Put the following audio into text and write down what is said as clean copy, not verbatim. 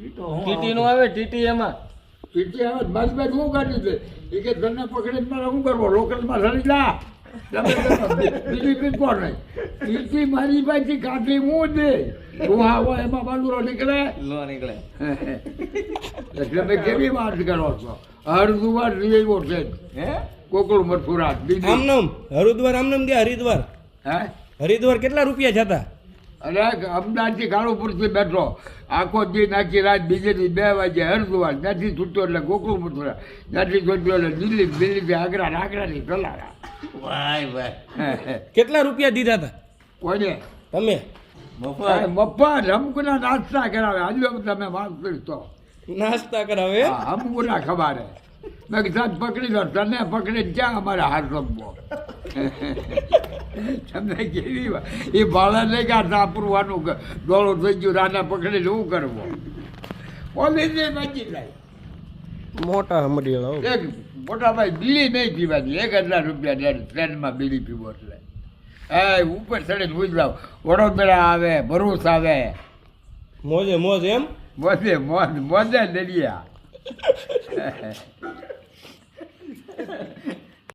TT નું આવે TT એમાં ટીટી આવે બસ બસ હું કાઢી દે એ કે તને પકડીને મારે શું કરવો લોકલમાં સડી જા બીજી પીટ કોણ નહીં ટીટી મારી પાસેથી કાઢી હું દે તું આવો એમાં બાજુરો નીકળે લો નીકળે એટલે મેં કેવી વાત કરો છો હરદુવાર રીવો છે હે કોકળ મથુરા બીજી આમનામ હરિદ્વાર આમનામ ગયા હરિદ્વાર હે હરિદ્વાર કેટલા રૂપિયા જતા અરે અમદાવાદથી કાળુપુરથી બેઠો આખો દી નાખી રાત બીજે દી 2 વાગે હરદુવાર ત્યાંથી છૂટ્યો એટલે ગોકુળ મથુરા ત્યાંથી છૂટ્યો એટલે દિલ્હી આગ્રા આગ્રાની કલારા વાય વાય કેટલા રૂપિયા દીધા હતા કોઈને તમે મફત મફત હમકુના નાસ્તા કરાવે આજે તમે વાત કરતો નાસ્તા કરાવે હમકુના ખબારે મેં કીધું પકડી લો તને પકડીને ક્યાં અમારે હાથ રમવો તમને કેવી વાત એ ભાડા નહીં કાઢતા પૂરવાનું ડોળું થઈ ગયું રાના પકડીને શું કરવો પોલીસે બાજી લાય મોટા હમડિયાળા એક મોટા ભાઈ બીડી નહીં પીવાની 1000 રૂપિયા ટ્રેનમાં બીડી પીવો એટલે એ ઉપર ચડીને ઉઈ જાવ વડોદરા આવે ભરૂચ આવે મોજે મોજ એમ મોજે મોજે દરિયા